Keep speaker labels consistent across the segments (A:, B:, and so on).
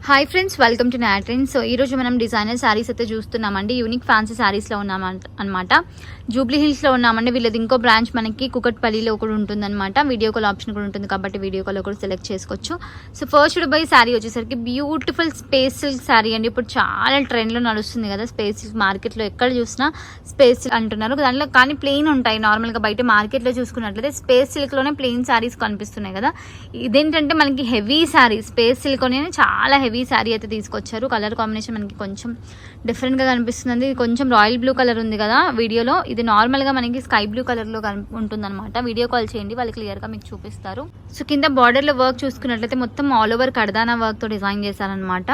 A: Hi friends, welcome to నాట్రెండ్. So ఈరోజు మనం డిజైనర్ శారీస్ అయితే చూస్తున్నామండి. యూనిక్ ఫ్యాన్సీ శారీస్లో ఉన్నామన్నమాట. జూబ్లీ హిల్స్లో ఉన్నామండి. వీళ్ళది ఇంకో బ్రాంచ్ మనకి కుకట్పల్లిలో కూడా ఉంటుందన్నమాట. వీడియో కాల్ ఆప్షన్ కూడా ఉంటుంది కాబట్టి వీడియో కాల్ కూడా సెలెక్ట్ చేసుకోవచ్చు. సో ఫస్ట్ బై శారీ వచ్చేసరికి బ్యూటిఫుల్ స్పేస్ సిల్క్ శారీ అండి. ఇప్పుడు చాలా ట్రెండ్లో నడుస్తుంది కదా స్పేస్ సిల్క్. మార్కెట్లో ఎక్కడ చూసినా స్పేస్ సిల్క్ అంటున్నారు. దాంట్లో కానీ ప్లెయిన్ ఉంటాయి. నార్మల్గా బయట మార్కెట్లో చూసుకున్నట్లయితే స్పేస్ సిల్క్లోనే ప్లెయిన్ శారీస్ కనిపిస్తున్నాయి కదా. ఇదేంటంటే మనకి హెవీ శారీ, స్పేస్ సిల్క్లోనే చాలా హెవీ శారీ అయితే తీసుకొచ్చారు. కలర్ కాంబినేషన్ మనకి కొంచెం డిఫరెంట్గా కనిపిస్తుంది. ఇది కొంచెం రాయల్ బ్లూ కలర్ ఉంది కదా వీడియోలో. ఇది నార్మల్గా మనకి స్కై బ్లూ కలర్లో ఉంటుందన్నమాట. వీడియో కాల్ చేయండి, వాళ్ళు క్లియర్గా మీకు చూపిస్తారు. సో కింద బార్డర్లో వర్క్ చూసుకున్నట్లయితే మొత్తం ఆల్ ఓవర్ కడదానా వర్క్తో డిజైన్ చేశారనమాట.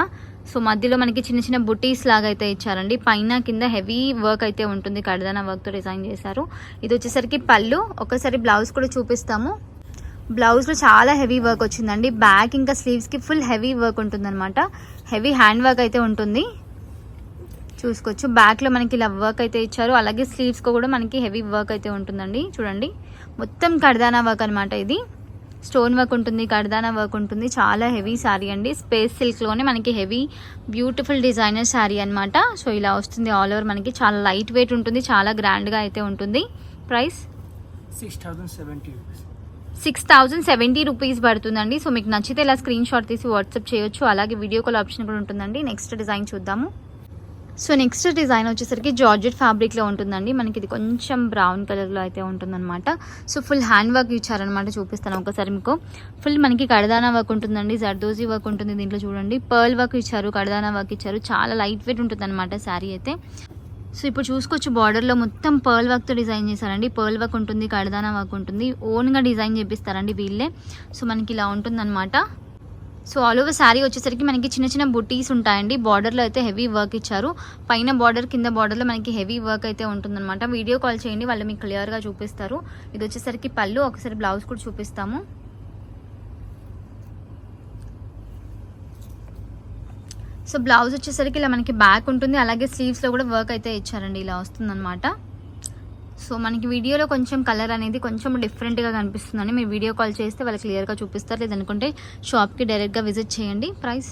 A: సో మధ్యలో మనకి చిన్న చిన్న బుటీస్ లాగా అయితే ఇచ్చారండి. పైన కింద హెవీ వర్క్ అయితే ఉంటుంది, కడదానా వర్క్తో డిజైన్ చేశారు. ఇది వచ్చేసరికి పళ్ళు. ఒకసారి బ్లౌజ్ కూడా చూపిస్తాము. బ్లౌజ్లో చాలా హెవీ వర్క్ వచ్చిందండి. బ్యాక్ ఇంకా స్లీవ్స్కి ఫుల్ హెవీ వర్క్ ఉంటుందన్నమాట. హెవీ హ్యాండ్ వర్క్ అయితే ఉంటుంది, చూసుకోవచ్చు. బ్యాక్లో మనకి ఇలా వర్క్ అయితే ఇచ్చారు. అలాగే స్లీవ్స్కి కూడా మనకి హెవీ వర్క్ అయితే ఉంటుందండి. చూడండి, మొత్తం కడదానా వర్క్ అనమాట. ఇది స్టోన్ వర్క్ ఉంటుంది, కడదానా వర్క్ ఉంటుంది. చాలా హెవీ శారీ అండి. స్పేస్ సిల్క్లోనే మనకి హెవీ బ్యూటిఫుల్ డిజైనర్ శారీ అనమాట. సో ఇలా వస్తుంది ఆల్ ఓవర్. మనకి చాలా లైట్ వెయిట్ ఉంటుంది, చాలా గ్రాండ్గా అయితే ఉంటుంది. ప్రైస్ 6,070 రూపీస్ పడుతుందండి. సో మీకు నచ్చితే ఇలా స్క్రీన్ షాట్ తీసి వాట్సాప్ చేయొచ్చు. అలాగే వీడియో కాల్ ఆప్షన్ కూడా ఉంటుందండి. నెక్స్ట్ డిజైన్ చూద్దాము. సో నెక్స్ట్ డిజైన్ వచ్చేసరికి జార్జెట్ ఫ్యాబ్రిక్లో ఉంటుందండి. మనకి ఇది కొంచెం బ్రౌన్ కలర్లో అయితే ఉంటుందన్నమాట. సో ఫుల్ హ్యాండ్ వర్క్ ఇచ్చారనమాట. చూపిస్తాను ఒకసారి మీకు. ఫుల్ మనకి కడదానా వర్క్ ఉంటుందండి, జర్దోజీ వర్క్ ఉంటుంది. దీంట్లో చూడండి పర్ల్ వర్క్ ఇచ్చారు, కడదానా వర్క్ ఇచ్చారు. చాలా లైట్ వెయిట్ ఉంటుంది అనమాట శారీ అయితే. సో ఇప్పుడు చూసుకోవచ్చు, బార్డర్లో మొత్తం పర్ల్ వర్క్తో డిజైన్ చేశారండి. పర్ల్ వర్క్ ఉంటుంది, కడదానా వర్క్ ఉంటుంది. ఓన్గా డిజైన్ చేపిస్తారండి వీళ్ళే. సో మనకి ఇలా ఉంటుందన్నమాట. సో ఆల్ ఓవర్ శారీ వచ్చేసరికి మనకి చిన్న చిన్న బుటీస్ ఉంటాయండి. బార్డర్లో అయితే హెవీ వర్క్ ఇచ్చారు. పైన బార్డర్, కింద బార్డర్లో మనకి హెవీ వర్క్ అయితే ఉంటుందన్నమాట. వీడియో కాల్ చేయండి, వాళ్ళు మీకు క్లియర్గా చూపిస్తారు. ఇది వచ్చేసరికి పళ్ళు. ఒకసారి బ్లౌజ్ కూడా చూపిస్తాము. సో బ్లౌజ్ వచ్చేసరికి ఇలా మనకి బ్యాక్ ఉంటుంది. అలాగే స్లీవ్స్లో కూడా వర్క్ అయితే ఇచ్చారండి. ఇలా వస్తుందన్నమాట. సో మనకి వీడియోలో కొంచెం కలర్ అనేది కొంచెం డిఫరెంట్గా కనిపిస్తుందని మీరు వీడియో కాల్ చేస్తే వాళ్ళు క్లియర్గా చూపిస్తారు. లేదనుకుంటే షాప్కి డైరెక్ట్గా విజిట్ చేయండి. ప్రైస్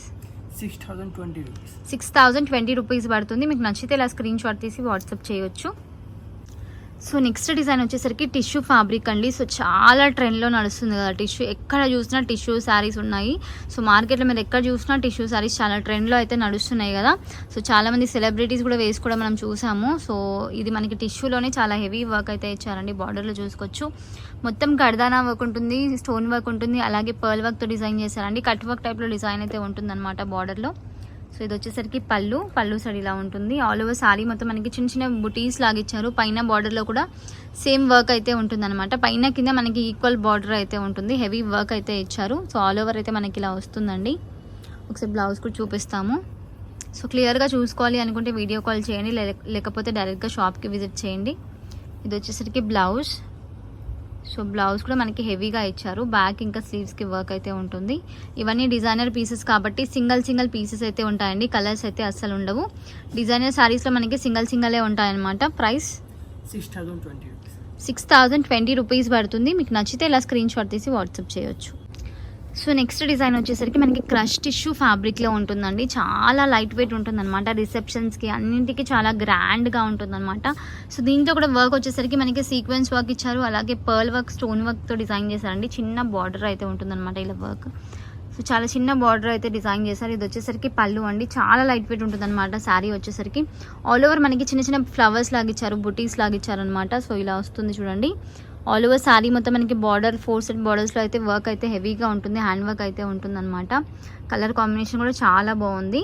A: 6,020 రూపీస్ పడుతుంది. మీకు నచ్చితే ఇలా స్క్రీన్ షాట్ తీసి వాట్సాప్ చేయొచ్చు. సో నెక్స్ట్ డిజైన్ వచ్చేసరికి టిష్యూ ఫ్యాబ్రిక్ అండి. సో చాలా ట్రెండ్లో నడుస్తుంది కదా టిష్యూ. ఎక్కడ చూసినా టిష్యూ శారీస్ ఉన్నాయి. సో మార్కెట్లో మీరు ఎక్కడ చూసినా టిష్యూ శారీస్ చాలా ట్రెండ్లో అయితే నడుస్తున్నాయి కదా. సో చాలామంది సెలబ్రిటీస్ కూడా వేసుకోవడం మనం చూసాము. సో ఇది మనకి టిష్యూలోనే చాలా హెవీ వర్క్ అయితే ఇచ్చారండి. బార్డర్లో చూసుకోవచ్చు, మొత్తం కడదానా వర్క్ ఉంటుంది, స్టోన్ వర్క్ ఉంటుంది. అలాగే పర్ల్ వర్క్తో డిజైన్ చేశారండి. కట్ వర్క్ టైప్లో డిజైన్ అయితే ఉంటుందన్నమాట బార్డర్లో. సో ఇది వచ్చేసరికి పళ్ళు సైడ్ ఇలా ఉంటుంది. ఆల్ ఓవర్ శారీ మొత్తం మనకి చిన్న చిన్న బుటీస్ లాగా ఇచ్చారు. పైన బార్డర్లో కూడా సేమ్ వర్క్ అయితే ఉంటుందన్నమాట. పైన కింద మనకి ఈక్వల్ బార్డర్ అయితే ఉంటుంది. హెవీ వర్క్ అయితే ఇచ్చారు. సో ఆల్ ఓవర్ అయితే మనకి ఇలా వస్తుందండి. ఒకసారి బ్లౌజ్ కూడా చూపిస్తాము. సో క్లియర్గా చూసుకోవాలి అనుకుంటే వీడియో కాల్ చేయండి, లేకపోతే డైరెక్ట్గా షాప్కి విజిట్ చేయండి. ఇది వచ్చేసరికి బ్లౌజ్. సో బ్లౌజ్ కూడా మనకి హెవీగా ఇచ్చారు. బ్యాక్ ఇంకా స్లీవ్స్కి వర్క్ అయితే ఉంటుంది. ఇవన్నీ డిజైనర్ పీసెస్ కాబట్టి సింగిల్ పీసెస్ అయితే ఉంటాయండి. కలర్స్ అయితే అస్సలు ఉండవు. డిజైనర్ శారీస్లో మనకి సింగిలే ఉంటాయన్నమాట. ప్రైస్ 6,020 రూపీస్ పడుతుంది. మీకు నచ్చితే ఇలా స్క్రీన్ షాట్ తీసి వాట్సాప్ చేయొచ్చు. సో నెక్స్ట్ డిజైన్ వచ్చేసరికి మనకి క్రష్ టిష్యూ ఫ్యాబ్రిక్లో ఉంటుందండి. చాలా లైట్ వెయిట్ ఉంటుందన్నమాట. రిసెప్షన్స్కి అన్నింటికి చాలా గ్రాండ్గా ఉంటుందన్నమాట. సో దీంట్లో కూడా వర్క్ వచ్చేసరికి మనకి సీక్వెన్స్ వర్క్ ఇచ్చారు. అలాగే పర్ల్ వర్క్, స్టోన్ వర్క్తో డిజైన్ చేశారండి. చిన్న బార్డర్ అయితే ఉంటుందన్నమాట ఇలా వర్క్. సో చాలా చిన్న బార్డర్ అయితే డిజైన్ చేశారు. ఇది వచ్చేసరికి పళ్ళు అండి. చాలా లైట్ వెయిట్ ఉంటుందన్నమాట శారీ వచ్చేసరికి. ఆల్ ఓవర్ మనకి చిన్న చిన్న ఫ్లవర్స్ లాగా ఇచ్చారు, బుటీస్ లాగా ఇచ్చారనమాట. సో ఇలా వస్తుంది చూడండి. ఆల్ ఓవర్ శారీ మొత్తం మనకి బార్డర్ 4 సెట్ బార్డర్స్లో అయితే వర్క్ అయితే హెవీగా ఉంటుంది. హ్యాండ్ వర్క్ అయితే ఉంటుందన్నమాట. కలర్ కాంబినేషన్ కూడా చాలా బాగుంది.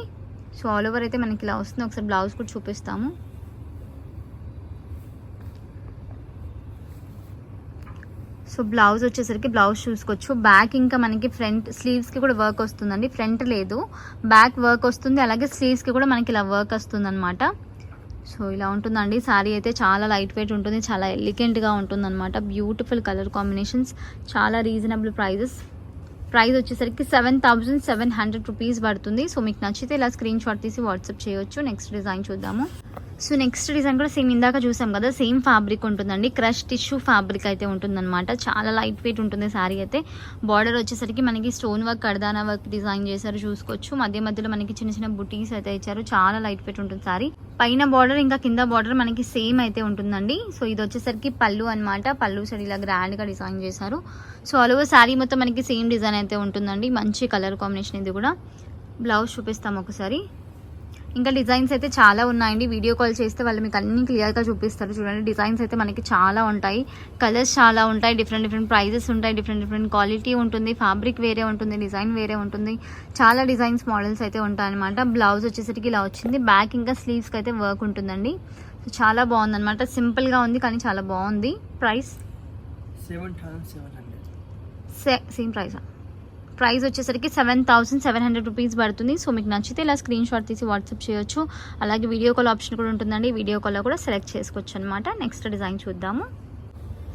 A: సో ఆల్ ఓవర్ అయితే మనకి ఇలా వస్తుంది. ఒకసారి బ్లౌజ్ కూడా చూపిస్తాము. సో బ్లౌజ్ వచ్చేసరికి బ్లౌజ్ చూసుకోవచ్చు. బ్యాక్ ఇంకా మనకి ఫ్రంట్ స్లీవ్స్కి కూడా వర్క్ వస్తుందండి. ఫ్రంట్ లేదు, బ్యాక్ వర్క్ వస్తుంది. అలాగే స్లీవ్స్కి కూడా మనకి ఇలా వర్క్ వస్తుందన్నమాట. సో ఇలా ఉంటుందండి శారీ అయితే. చాలా లైట్ వెయిట్ ఉంటుంది, చాలా ఎలిగెంట్గా ఉంటుందన్నమాట. బ్యూటిఫుల్ కలర్ కాంబినేషన్స్, చాలా రీజనబుల్ ప్రైస్ వచ్చేసరికి 7,700 రూపీస్ పడుతుంది. సో మీకు నచ్చితే ఇలా స్క్రీన్ షాట్ తీసి వాట్సాప్ చేయొచ్చు. నెక్స్ట్ డిజైన్ చూద్దాము. సో నెక్స్ట్ డిజైన్ కూడా సేమ్ ఇందాక చూసాం కదా, సేమ్ ఫ్యాబ్రిక్ ఉంటుందండి. క్రష్ టిష్యూ ఫ్యాబ్రిక్ అయితే ఉంటుందన్నమాట. చాలా లైట్ వెయిట్ ఉంటుంది శారీ అయితే. బార్డర్ వచ్చేసరికి మనకి స్టోన్ వర్క్, కడదానా వర్క్ డిజైన్ చేశారు చూసుకోవచ్చు. మధ్య మధ్యలో మనకి చిన్న చిన్న బుటీస్ అయితే ఇచ్చారు. చాలా లైట్ వెయిట్ ఉంటుంది శారీ. పైన బార్డర్ ఇంకా కింద బార్డర్ మనకి సేమ్ అయితే ఉంటుందండి. సో ఇది వచ్చేసరికి పళ్ళు అనమాట. పళ్ళు సైడ్ ఇలా గ్రాండ్గా డిజైన్ చేశారు. సో ఆల్ ఓవర్ శారీ మొత్తం మనకి సేమ్ డిజైన్ అయితే ఉంటుందండి. మంచి కలర్ కాంబినేషన్. ఇది కూడా బ్లౌజ్ చూపిస్తాం ఒకసారి. ఇంకా డిజైన్స్ అయితే చాలా ఉన్నాయండి. వీడియో కాల్ చేస్తే వాళ్ళు మీకు అన్ని క్లియర్గా చూపిస్తారు. చూడండి డిజైన్స్ అయితే మనకి చాలా ఉంటాయి, కలర్స్ చాలా ఉంటాయి, డిఫరెంట్ ప్రైజెస్ ఉంటాయి, డిఫరెంట్ క్వాలిటీ ఉంటుంది, ఫ్యాబ్రిక్ వేరే ఉంటుంది, డిజైన్ వేరే ఉంటుంది. చాలా డిజైన్స్ మోడల్స్ అయితే ఉంటాయి అనమాట. బ్లౌజ్ వచ్చేసరికి ఇలా వచ్చింది. బ్యాక్ ఇంకా స్లీవ్స్కి అయితే వర్క్ ఉంటుందండి. సో చాలా బాగుందన్నమాట. సింపుల్గా ఉంది కానీ చాలా బాగుంది. ప్రైస్ 7,700. సేమ్ ప్రైసా? ప్రైస్ వచ్చేసరికి 7,700 రూపీస్ పడుతుంది. సో మీకు నచ్చితే ఇలా స్క్రీన్ షాట్ తీసి వాట్సాప్ చేయొచ్చు. అలాగే వీడియో కాల్ ఆప్షన్ కూడా ఉంటుందండి. వీడియో కాల్లో కూడా సెలెక్ట్ చేసుకోవచ్చు అనమాట. నెక్స్ట్ డిజైన్ చూద్దాము.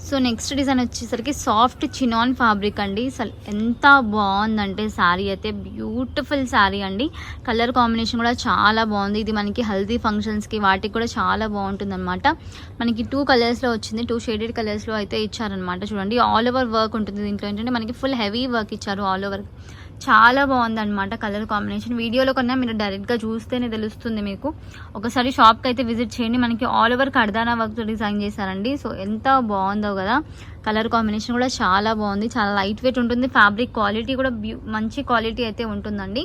A: సో నెక్స్ట్ డిజైన్ వచ్చేసరికి సాఫ్ట్ చినాన్ ఫ్యాబ్రిక్ అండి. అసలు ఎంత బాగుందంటే శారీ అయితే బ్యూటిఫుల్ శారీ అండి. కలర్ కాంబినేషన్ కూడా చాలా బాగుంది. ఇది మనకి హల్దీ ఫంక్షన్స్కి వాటికి కూడా చాలా బాగుంటుంది అనమాట. మనకి 2 కలర్స్లో వచ్చింది. 2 షేడెడ్ కలర్స్లో అయితే ఇచ్చారనమాట. చూడండి ఆల్ ఓవర్ వర్క్ ఉంటుంది. దీంట్లో ఏంటంటే మనకి ఫుల్ హెవీ వర్క్ ఇచ్చారు ఆల్ ఓవర్. చాలా బాగుందన్నమాట కలర్ కాంబినేషన్. వీడియోలో కన్నా మీరు డైరెక్ట్గా చూస్తేనే తెలుస్తుంది మీకు. ఒకసారి షాప్కి అయితే విజిట్ చేయండి. మనకి ఆల్ ఓవర్ కడదానా వర్క్తో డిజైన్ చేశారండి. సో ఎంత బాగుందో కదా. కలర్ కాంబినేషన్ కూడా చాలా బాగుంది. చాలా లైట్ వెయిట్ ఉంటుంది. ఫ్యాబ్రిక్ క్వాలిటీ కూడా మంచి క్వాలిటీ అయితే ఉంటుందండి.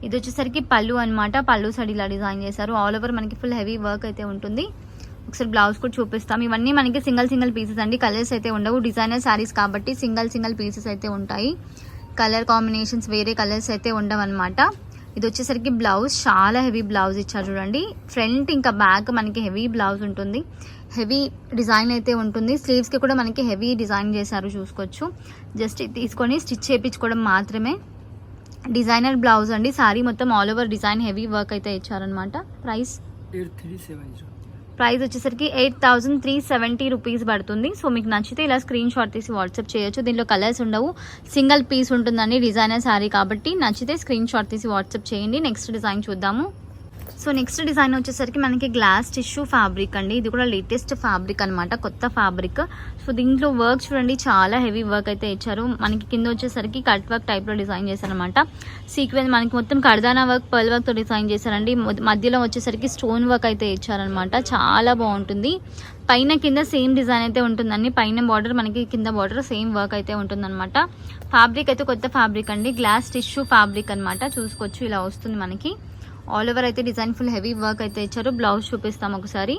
A: ఇది వచ్చేసరికి పళ్ళు అనమాట. పళ్ళు సైడ్ ఇలా డిజైన్ చేశారు. ఆల్ ఓవర్ మనకి ఫుల్ హెవీ వర్క్ అయితే ఉంటుంది. ఒకసారి బ్లౌజ్ కూడా చూపిస్తాం. ఇవన్నీ మనకి సింగిల్ పీసెస్ అండి. కలర్స్ అయితే ఉండవు. డిజైనర్ శారీస్ కాబట్టి సింగిల్ పీసెస్ అయితే ఉంటాయి. కలర్ కాంబినేషన్స్ వేరే కలర్స్ అయితే ఉండవన్నమాట. ఇది వచ్చేసరికి బ్లౌజ్ చాలా హెవీ బ్లౌజ్ ఇచ్చారు చూడండి. ఫ్రంట్ ఇంకా బ్యాక్ మనకి హెవీ బ్లౌజ్ ఉంటుంది. హెవీ డిజైన్ అయితే ఉంటుంది. స్లీవ్స్కి కూడా మనకి హెవీ డిజైన్ చేశారు చూసుకోవచ్చు. జస్ట్ తీసుకొని స్టిచ్ చేయించుకోవడం మాత్రమే. డిజైనర్ బ్లౌజ్ అండి. శారీ మొత్తం all over design heavy work అయితే ఇచ్చారనమాట. ప్రైస్
B: 8370.
A: ప్రైస్ వచ్చేసరికి 8,370 రూపీస్ పడుతుంది. సో మీకు నచ్చితే ఇలా స్క్రీన్ షాట్ తీసి వాట్సాప్ చేయొచ్చు. దీంట్లో కలర్స్ ఉండవు, సింగిల్ పీస్ ఉంటుందండి. డిజైనర్ శారీ కాబట్టి నచ్చితే స్క్రీన్ షాట్ తీసి వాట్సాప్ చేయండి. నెక్స్ట్ డిజైన్ చూద్దాము. సో నెక్స్ట్ డిజైన్ వచ్చేసరికి మనకి గ్లాస్ టిష్యూ ఫ్యాబ్రిక్ అండి. ఇది కూడా లేటెస్ట్ ఫ్యాబ్రిక్ అనమాట, కొత్త ఫ్యాబ్రిక్. సో దీంట్లో వర్క్ చూడండి చాలా హెవీ వర్క్ అయితే ఇచ్చారు. మనకి కింద వచ్చేసరికి కట్ వర్క్ టైప్లో డిజైన్ చేశారనమాట. సీక్వెన్స్ మనకి మొత్తం కడదానా వర్క్, పర్ల్ వర్క్తో డిజైన్ చేశారండి. మధ్యలో వచ్చేసరికి స్టోన్ వర్క్ అయితే ఇచ్చారనమాట. చాలా బాగుంటుంది. పైన కింద సేమ్ డిజైన్ అయితే ఉంటుందండి. పైన బార్డర్ మనకి కింద బార్డర్ సేమ్ వర్క్ అయితే ఉంటుందన్నమాట. ఫ్యాబ్రిక్ అయితే కొత్త ఫ్యాబ్రిక్ అండి. గ్లాస్ టిష్యూ ఫ్యాబ్రిక్ అనమాట. చూసుకోవచ్చు ఇలా వస్తుంది మనకి. ఆల్ ఓవర్ అయితే డిజైన్ ఫుల్ హెవీ వర్క్ అయితే ఇచ్చారు. బ్లౌజ్ చూపిస్తాం ఒకసారి.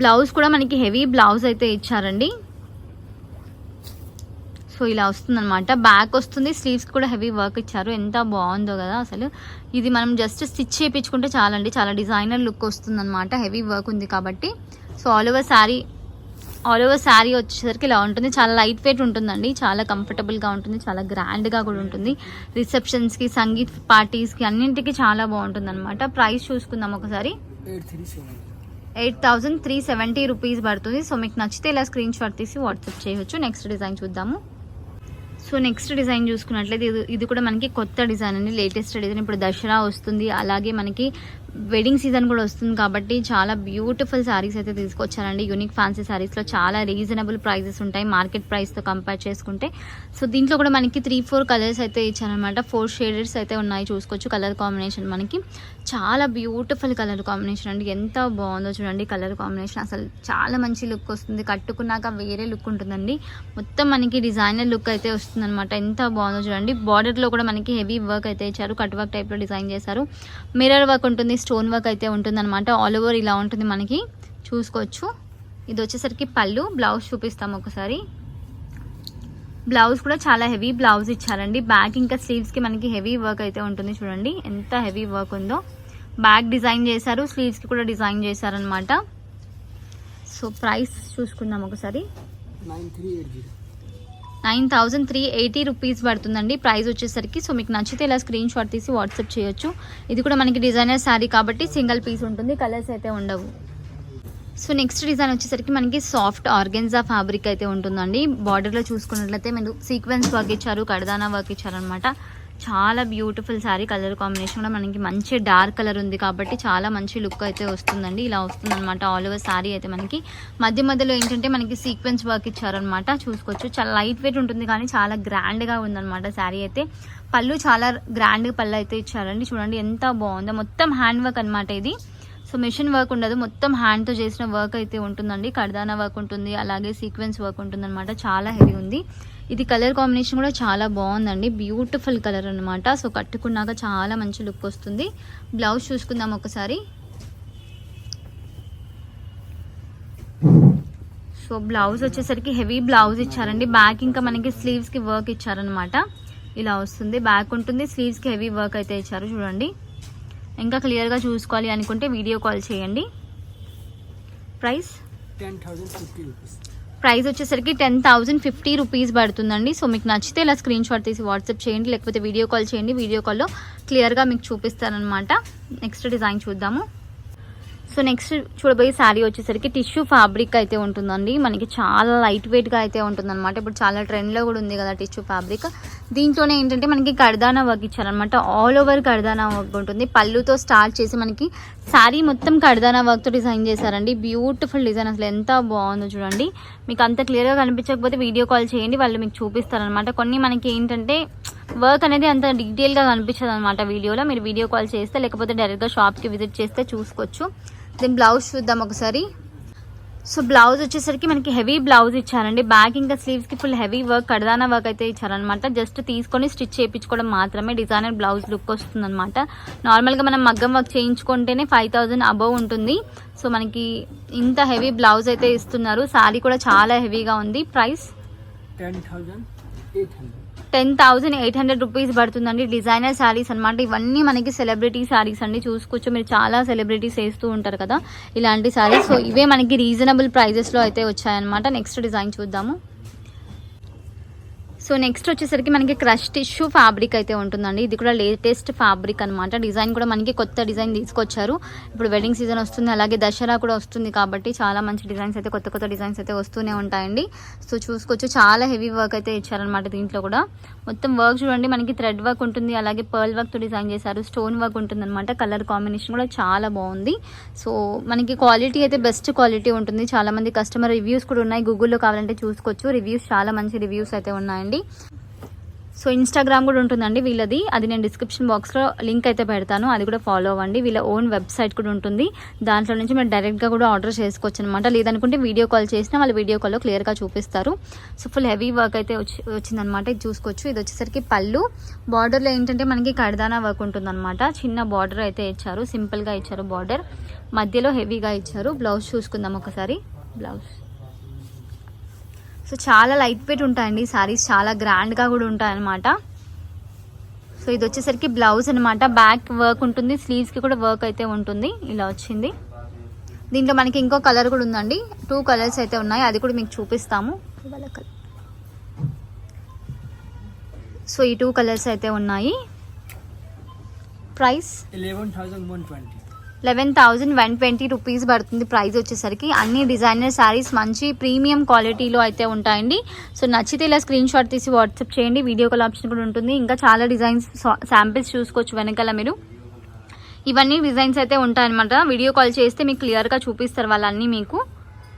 A: బ్లౌజ్ కూడా మనకి హెవీ బ్లౌజ్ అయితే ఇచ్చారండి. సో ఇలా వస్తుందన్నమాట. బ్యాక్ వస్తుంది, స్లీవ్స్ కూడా హెవీ వర్క్ ఇచ్చారు. ఎంత బాగుందో కదా అసలు. ఇది మనం జస్ట్ స్టిచ్ చేయించుకుంటే చాలండి, చాలా డిజైనర్ లుక్ వస్తుందన్నమాట. హెవీ వర్క్ ఉంది కాబట్టి. సో ఆల్ ఓవర్ శారీ వచ్చేసరికి ఇలా ఉంటుంది. చాలా లైట్ వెయిట్ ఉంటుందండి. చాలా కంఫర్టబుల్గా ఉంటుంది. చాలా గ్రాండ్గా కూడా ఉంటుంది. రిసెప్షన్స్కి, సంగీత్ పార్టీస్కి అన్నింటికి చాలా బాగుంటుంది అనమాట. ప్రైస్ చూసుకుందాం ఒకసారి. 8,370 రూపీస్ పడుతుంది. సో మీకు నచ్చితే ఇలా స్క్రీన్ షాట్ తీసి వాట్సాప్ చేయవచ్చు. నెక్స్ట్ డిజైన్ చూద్దాము. సో నెక్స్ట్ డిజైన్ చూసుకున్నట్లయితే ఇది కూడా మనకి కొత్త డిజైన్ అండి, లేటెస్ట్ డిజైన్. ఇప్పుడు దసరా వస్తుంది, అలాగే మనకి వెడ్డింగ్ సీజన్ కూడా వస్తుంది కాబట్టి చాలా బ్యూటిఫుల్ శారీస్ అయితే తీసుకొచ్చారండి. యూనిక్ ఫ్యాన్సీ శారీస్లో చాలా రీజనబుల్ ప్రైజెస్ ఉంటాయి మార్కెట్ ప్రైస్తో కంపేర్ చేసుకుంటే. సో దీంట్లో కూడా మనకి 3-4 కలర్స్ అయితే ఇచ్చారనమాట. 4 షేడెడ్స్ అయితే ఉన్నాయి చూసుకోవచ్చు. కలర్ కాంబినేషన్ మనకి చాలా బ్యూటిఫుల్ కలర్ కాంబినేషన్ అండి. ఎంత బాగుందో చూడండి కలర్ కాంబినేషన్. అసలు చాలా మంచి లుక్ వస్తుంది. కట్టుకున్నాక వేరే లుక్ ఉంటుందండి. మొత్తం మనకి డిజైనర్ లుక్ అయితే వస్తుంది అనమాట. ఎంత బాగుందో చూడండి. బార్డర్లో కూడా మనకి హెవీ వర్క్ అయితే ఇచ్చారు. కట్ వర్క్ టైప్లో డిజైన్ చేశారు. మిర్రర్ వర్క్ ఉంటుంది, స్టోన్ వర్క్ అయితే ఉంటుందన్నమాట. ఆల్ ఓవర్ ఇలా ఉంటుంది మనకి చూసుకోవచ్చు. ఇది వచ్చేసరికి పళ్ళు. బ్లౌజ్ చూపిస్తాం ఒకసారి. బ్లౌజ్ కూడా చాలా హెవీ బ్లౌజ్ ఇచ్చారండి. బ్యాక్ ఇంకా స్లీవ్స్కి మనకి హెవీ వర్క్ అయితే ఉంటుంది. చూడండి ఎంత హెవీ వర్క్ ఉందో. బ్యాక్ డిజైన్ చేశారు, స్లీవ్స్కి కూడా డిజైన్ చేశారనమాట. సో ప్రైస్ చూసుకుందాం ఒకసారి. 9,380 రూపీస్ పడుతుందండి ప్రైస్ వచ్చేసరికి. సో మీకు నచ్చితే ఇలా స్క్రీన్ షాట్ తీసి వాట్సాప్ చేయొచ్చు. ఇది కూడా మనకి డిజైనర్ శారీ కాబట్టి సింగిల్ పీస్ ఉంటుంది, కలర్స్ అయితే ఉండవు. సో నెక్స్ట్ డిజైన్ వచ్చేసరికి మనకి సాఫ్ట్ ఆర్గెన్జా ఫ్యాబ్రిక్ అయితే ఉంటుందండి. బార్డర్లో చూసుకున్నట్లయితే మీరు సీక్వెన్స్ వర్క్ ఇచ్చారు, కడదానా వర్క్ ఇచ్చారనమాట. చాలా బ్యూటిఫుల్ శారీ. కలర్ కాంబినేషన్ కూడా మనకి మంచి డార్క్ కలర్ ఉంది కాబట్టి చాలా మంచి లుక్ అయితే వస్తుందండి. ఇలా వస్తుంది అనమాట ఆల్ ఓవర్ శారీ అయితే. మనకి మధ్య మధ్యలో ఏంటంటే మనకి సీక్వెన్స్ వర్క్ ఇచ్చారనమాట, చూసుకోవచ్చు. చాలా లైట్ వెయిట్ ఉంటుంది కానీ చాలా గ్రాండ్గా ఉందన్నమాట శారీ అయితే. పళ్ళు చాలా గ్రాండ్గా పళ్ళు అయితే ఇచ్చారండి, చూడండి ఎంత బాగుందో. మొత్తం హ్యాండ్ వర్క్ అనమాట ఇది. సో మిషన్ వర్క్ ఉండదు, మొత్తం హ్యాండ్తో చేసిన వర్క్ అయితే ఉంటుందండి. కర్దానా వర్క్ ఉంటుంది, అలాగే సీక్వెన్స్ వర్క్ ఉంటుంది అనమాట. చాలా హెవీ ఉంది. ఇది కలర్ కాంబినేషన్ కూడా చాలా బాగుందండి, బ్యూటిఫుల్ కలర్ అనమాట. సో కట్టుకున్నాక చాలా మంచి లుక్ వస్తుంది. బ్లౌజ్ చూసుకుందాం ఒకసారి. సో బ్లౌజ్ వచ్చేసరికి హెవీ బ్లౌజ్ ఇచ్చారండి. బ్యాక్ ఇంకా మనకి స్లీవ్స్కి వర్క్ ఇచ్చారనమాట. ఇలా వస్తుంది, బ్యాక్ ఉంటుంది, స్లీవ్స్కి హెవీ వర్క్ అయితే ఇచ్చారు. చూడండి, ఇంకా క్లియర్గా చూసుకోవాలి అనుకుంటే వీడియో కాల్ చేయండి. Price
B: 10,050 rupees.
A: ప్రైస్ వచ్చేసరికి 10,050 రూపీస్ పడుతుందండి. సో మీకు నచ్చితే ఇలా స్క్రీన్ షాట్ తీసి వాట్సాప్ చేయండి, లేకపోతే వీడియో కాల్ చేయండి. వీడియో కాల్లో క్లియర్గా మీకు చూపిస్తారనమాట. నెక్స్ట్ డిజైన్ చూద్దాము. సో నెక్స్ట్ చూడబోయే శారీ వచ్చేసరికి టిష్యూ ఫ్యాబ్రిక్ అయితే ఉంటుందండి. మనకి చాలా లైట్ వెయిట్గా అయితే ఉంటుందన్నమాట. ఇప్పుడు చాలా ట్రెండ్లో కూడా ఉంది కదా టిష్యూ ఫ్యాబ్రిక్. దీంట్లోనే ఏంటంటే మనకి కర్దానా వర్క్ ఇచ్చారనమాట. ఆల్ ఓవర్ కర్దానా వర్క్ ఉంటుంది. పళ్ళుతో స్టార్ట్ చేసి మనకి శారీ మొత్తం కర్దానా వర్క్తో డిజైన్ చేశారండి. బ్యూటిఫుల్ డిజైన్, అసలు ఎంత బాగుందో చూడండి. మీకు అంత క్లియర్గా కనిపించకపోతే వీడియో కాల్ చేయండి, వాళ్ళు మీకు చూపిస్తారనమాట. కొన్ని మనకి ఏంటంటే వర్క్ అనేది అంత డీటెయిల్గా కనిపించదు అనమాట వీడియోలో. మీరు వీడియో కాల్ చేస్తే, లేకపోతే డైరెక్ట్గా షాప్కి విజిట్ చేస్తే చూసుకోవచ్చు. దీని బ్లౌజ్ చూద్దాం ఒకసారి. సో బ్లౌజ్ వచ్చేసరికి మనకి హెవీ బ్లౌజ్ ఇచ్చారండి. బ్యాక్ ఇంకా స్లీవ్స్కి ఫుల్ హెవీ వర్క్, కర్దానా వర్క్ అయితే ఇచ్చారనమాట. జస్ట్ తీసుకొని స్టిచ్ చేయించుకోవడం మాత్రమే. డిజైనర్ బ్లౌజ్ లుక్ వస్తుంది అనమాట. నార్మల్గా మనం మగ్గం వర్క్ చేయించుకుంటేనే 5,000 అబవ్ ఉంటుంది. సో మనకి ఇంత హెవీ బ్లౌజ్ అయితే ఇస్తున్నారు. శారీ కూడా చాలా హెవీగా ఉంది. ప్రైస్ 10,800 రూపీస్ పడుతుందండి. డిజైనర్ శారీస్ అనమాట. ఇవన్నీ మనకి సెలబ్రిటీ శారీస్ అండి, చూసుకోవచ్చు. మీరు చాలా సెలబ్రిటీస్ వేస్తూ ఉంటారు కదా ఇలాంటి శారీస్. సో ఇవే మనకి రీజనబుల్ ప్రైజెస్లో అయితే వచ్చాయన్నమాట. నెక్స్ట్ డిజైన్ చూద్దాము. సో నెక్స్ట్ వచ్చేసరికి మనకి క్రష్ టిష్యూ ఫ్యాబ్రిక్ అయితే ఉంటుందండి. ఇది కూడా లేటెస్ట్ ఫ్యాబ్రిక్ అనమాట. డిజైన్ కూడా మనకి కొత్త డిజైన్ తీసుకొచ్చారు. ఇప్పుడు వెడ్డింగ్ సీజన్ వస్తుంది, అలాగే దసరా కూడా వస్తుంది కాబట్టి చాలా మంచి డిజైన్స్ అయితే, కొత్త కొత్త డిజైన్స్ అయితే వస్తూనే ఉంటాయండి. సో చూసుకోవచ్చు, చాలా హెవీ వర్క్ అయితే ఇచ్చారనమాట. దీంట్లో కూడా మొత్తం వర్క్ చూడండి, మనకి థ్రెడ్ వర్క్ ఉంటుంది, అలాగే పర్ల్ వర్క్తో డిజైన్ చేశారు. స్టోన్ వర్క్ ఉంటుంది అనమాట. కలర్ కాంబినేషన్ కూడా చాలా బాగుంది. సో మనకి క్వాలిటీ అయితే బెస్ట్ క్వాలిటీ ఉంటుంది. చాలా మంది కస్టమర్ రివ్యూస్ కూడా ఉన్నాయి, గూగుల్లో కావాలంటే చూసుకోవచ్చు. రివ్యూస్ చాలా మంచి రివ్యూస్ అయితే ఉన్నాయండి. సో ఇన్స్టాగ్రామ్ కూడా ఉంటుందండి వీళ్ళది, అది నేను డిస్క్రిప్షన్ బాక్స్లో లింక్ అయితే పెడతాను, అది కూడా ఫాలో అవ్వండి. వీళ్ళ ఓన్ వెబ్సైట్ కూడా ఉంటుంది, దాంట్లో నుంచి మీరు డైరెక్ట్గా కూడా ఆర్డర్ చేసుకోవచ్చు అనమాట. లేదనుకుంటే వీడియో కాల్ చేసినా వాళ్ళు వీడియో కాల్లో క్లియర్గా చూపిస్తారు. సో ఫుల్ హెవీ వర్క్ అయితే వచ్చిందనమాట. ఇది చూసుకోవచ్చు. ఇది వచ్చేసరికి పళ్ళు. బార్డర్లో ఏంటంటే మనకి కర్దానా వర్క్ ఉంటుందన్నమాట. చిన్న బార్డర్ అయితే ఇచ్చారు, సింపుల్గా ఇచ్చారు బార్డర్, మధ్యలో హెవీగా ఇచ్చారు. బ్లౌజ్ చూసుకుందాం ఒకసారి. బ్లౌజ్ సో చాలా లైట్ వెయిట్ ఉంటాయండి శారీస్, చాలా గ్రాండ్గా కూడా ఉంటాయి అనమాట. సో ఇది వచ్చేసరికి బ్లౌజ్ అనమాట. బ్యాక్ వర్క్ ఉంటుంది, స్లీవ్స్కి కూడా వర్క్ అయితే ఉంటుంది. ఇలా వచ్చింది. దీంట్లో మనకి ఇంకో కలర్ కూడా ఉందండి, 2 కలర్స్ అయితే ఉన్నాయి, అది కూడా మీకు చూపిస్తాము. సో ఈ 2 కలర్స్ అయితే ఉన్నాయి. ప్రైస్ 11,120 రూపీస్ పడుతుంది ప్రైస్ వచ్చేసరికి. అన్ని డిజైనర్ శారీస్ మంచి ప్రీమియం క్వాలిటీలో అయితే ఉంటాయండి. సో నచ్చితే ఇలా స్క్రీన్ షాట్ తీసి వాట్సాప్ చేయండి. వీడియో కాల్ ఆప్షన్ కూడా ఉంటుంది. ఇంకా చాలా డిజైన్స్ శాంపిల్స్ చూసుకోవచ్చు వెనకాల మీరు. ఇవన్నీ డిజైన్స్ అయితే ఉంటాయన్నమాట. వీడియో కాల్ చేస్తే మీకు క్లియర్గా చూపిస్తారు వాళ్ళన్నీ మీకు.